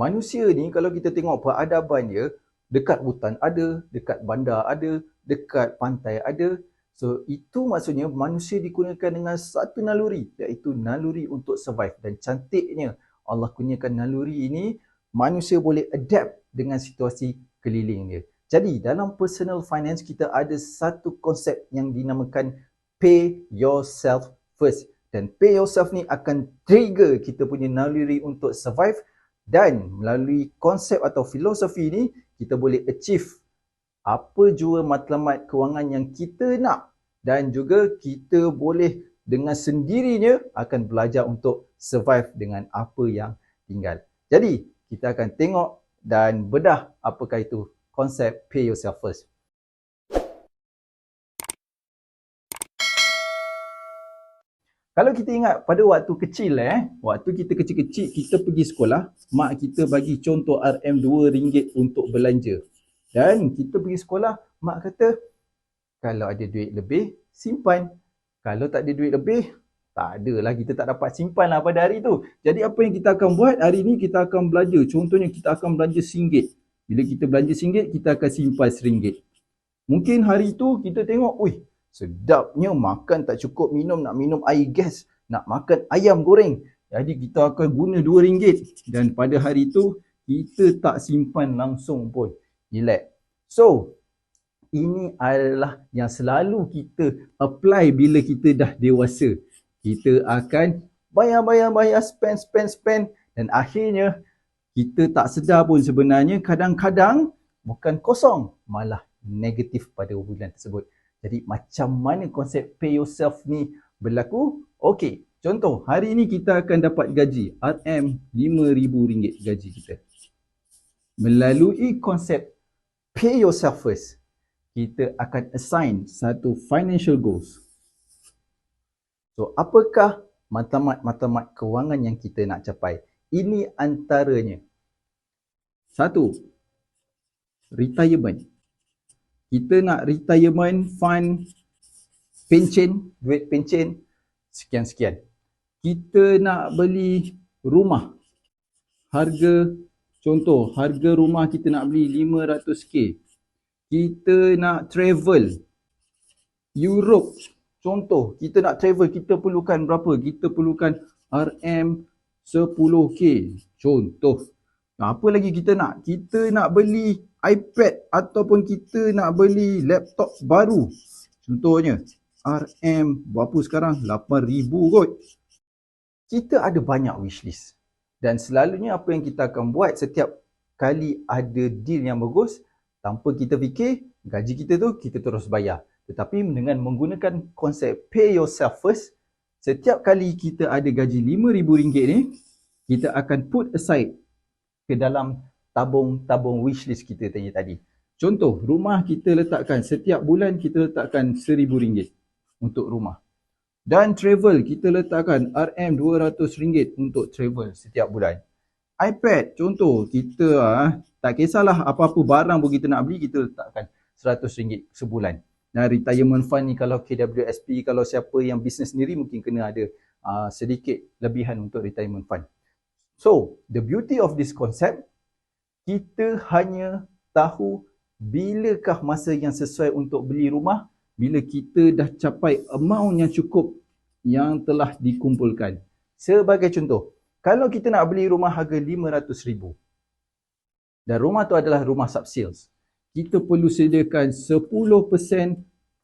Manusia ni kalau kita tengok peradaban dia, dekat hutan ada, dekat bandar ada, dekat pantai ada. So itu maksudnya manusia digunakan dengan satu naluri, iaitu naluri untuk survive. Dan cantiknya Allah kurniakan naluri ini, manusia boleh adapt dengan situasi keliling dia. Jadi dalam personal finance kita ada satu konsep yang dinamakan pay yourself first. Dan pay yourself ni akan trigger kita punya naluri untuk survive, dan melalui konsep atau filosofi ni kita boleh achieve apa jua matlamat kewangan yang kita nak, dan juga kita boleh dengan sendirinya akan belajar untuk survive dengan apa yang tinggal. Jadi kita akan tengok dan bedah apakah itu konsep pay yourself first. Kalau kita ingat pada waktu kecil, waktu kita kecil-kecil, kita pergi sekolah, mak kita bagi contoh RM2 untuk belanja. Dan kita pergi sekolah, mak kata, kalau ada duit lebih, simpan. Kalau tak ada duit lebih, tak adalah, kita tak dapat simpan lah pada hari tu. Jadi apa yang kita akan buat hari ni, kita akan belanja. Contohnya kita akan belanja RM1. Bila kita belanja RM1, kita akan simpan RM1. Mungkin hari tu kita tengok, sedapnya makan tak cukup minum, nak minum air gas, nak makan ayam goreng. Jadi kita akan guna RM2. Dan pada hari tu, kita tak simpan langsung pun. Relax. So, ini adalah yang selalu kita apply bila kita dah dewasa. Kita akan bayar, spend. Dan akhirnya, kita tak sedar pun sebenarnya kadang-kadang bukan kosong, malah negatif pada bulan tersebut. Jadi macam mana konsep pay yourself ni berlaku? Okey, contoh hari ni kita akan dapat gaji RM5,000 gaji kita. Melalui konsep pay yourself first, kita akan assign satu financial goals. So apakah matlamat kewangan yang kita nak capai? Ini antaranya. 1. Retirement. Kita nak retirement fund, pencen, duit pencen, sekian-sekian. Kita nak beli rumah. Contoh, harga rumah kita nak beli 500k. Kita nak travel Europe. Contoh, kita nak travel, kita perlukan berapa? Kita perlukan RM10k. Contoh. Apa lagi kita nak? Kita nak beli iPad ataupun kita nak beli laptop baru. Contohnya, RM berapa sekarang? 8,000 kot. Kita ada banyak wishlist. Dan selalunya apa yang kita akan buat setiap kali ada deal yang bagus, tanpa kita fikir, gaji kita tu kita terus bayar. Tetapi dengan menggunakan konsep pay yourself first, setiap kali kita ada gaji RM5,000 ni, kita akan put aside ke dalam tabung wishlist kita tadi. Contoh, rumah kita letakkan, setiap bulan kita letakkan RM1,000 untuk rumah. Dan travel, kita letakkan RM200 untuk travel setiap bulan. iPad, contoh, kita tak kisahlah apa-apa barang pun kita nak beli, kita letakkan RM100 sebulan. Dan retirement fund ni kalau KWSP, kalau siapa yang bisnes sendiri mungkin kena ada sedikit lebihan untuk retirement fund. So, the beauty of this concept, kita hanya tahu bilakah masa yang sesuai untuk beli rumah bila kita dah capai amount yang cukup yang telah dikumpulkan. Sebagai contoh, kalau kita nak beli rumah harga RM500,000 dan rumah tu adalah rumah sub-sales, kita perlu sediakan 10%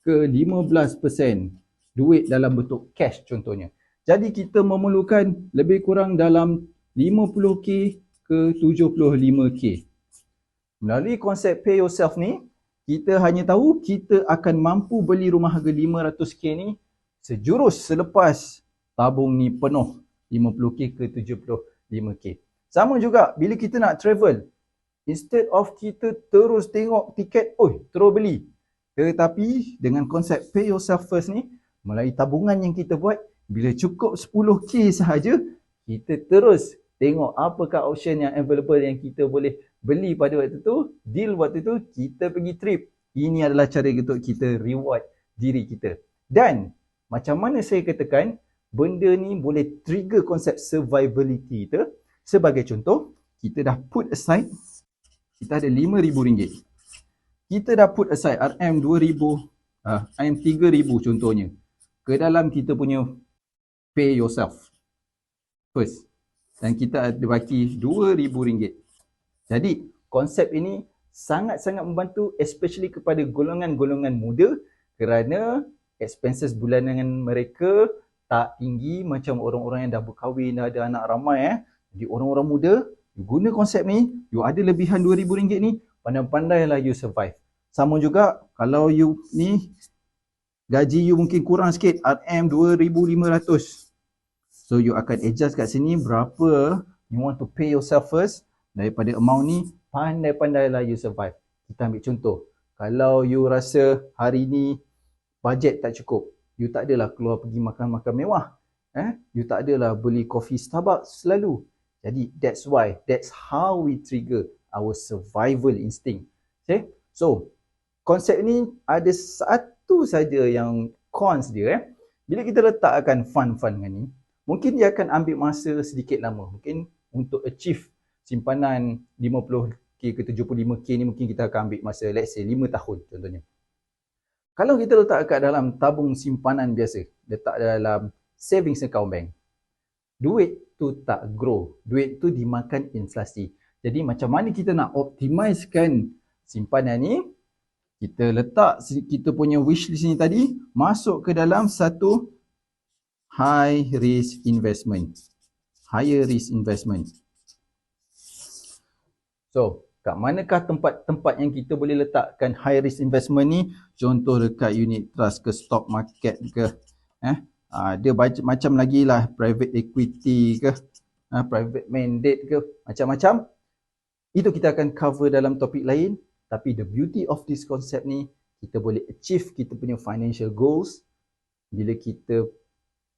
ke 15% duit dalam bentuk cash contohnya. Jadi kita memerlukan lebih kurang dalam 50k ke 75k. Melalui konsep pay yourself ni, kita hanya tahu kita akan mampu beli rumah harga 500k ni sejurus selepas tabung ni penuh 50k ke 75k. Sama juga bila kita nak travel, instead of kita terus tengok tiket, terus beli. Tetapi dengan konsep pay yourself first ni, melalui tabungan yang kita buat, bila cukup 10k sahaja, kita terus tengok apakah option yang available yang kita boleh beli pada waktu tu, deal waktu tu, kita pergi trip. Ini adalah cara untuk kita reward diri kita. Dan macam mana saya katakan, benda ni boleh trigger konsep survivability kita. Sebagai contoh, kita dah put aside, kita ada RM5,000. Kita dah put aside RM2,000, RM3,000 contohnya, ke dalam kita punya pay yourself first. Dan kita ada baki RM2,000. Jadi konsep ini sangat-sangat membantu, especially kepada golongan-golongan muda, kerana expenses bulanan mereka tak tinggi macam orang-orang yang dah berkahwin, dah ada anak ramai. Jadi orang-orang muda, you guna konsep ni, you ada lebihan RM2,000 ni, pandai-pandailah you survive. Sama juga kalau you ni gaji you mungkin kurang sikit, RM2,500. So you akan adjust kat sini berapa you want to pay yourself first. Daripada amount ni, pandai-pandailah you survive. Kita ambil contoh, kalau you rasa hari ni bajet tak cukup, you tak adalah keluar pergi makan-makan mewah, you tak adalah beli kopi Starbucks selalu. Jadi that's how we trigger our survival instinct. Okay? So konsep ni ada satu saja yang cons dia. Bila kita letakkan fund dengan ni, mungkin dia akan ambil masa sedikit lama. Mungkin untuk achieve simpanan 50k ke 75k ni mungkin kita akan ambil masa, let's say 5 tahun contohnya. Kalau kita letak kat dalam tabung simpanan biasa, letak dalam savings account bank, duit tu tak grow, duit tu dimakan inflasi. Jadi macam mana kita nak optimizekan simpanan ni? Kita letak kita punya wishlist ni tadi masuk ke dalam satu high risk investment, higher risk investment. So, kat manakah tempat-tempat yang kita boleh letakkan high risk investment ni? Contoh dekat unit trust ke stock market ke, dia macam lagi lah private equity ke, private mandate ke, macam-macam. Itu kita akan cover dalam topik lain. Tapi the beauty of this concept ni, kita boleh achieve kita punya financial goals bila kita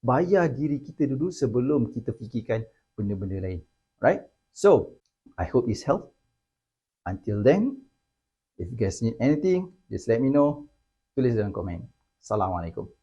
bayar diri kita dulu sebelum kita fikirkan benda-benda lain. Right? So, I hope this helped. Until then, if you guys need anything, just let me know. Tulis dalam komen. Assalamualaikum.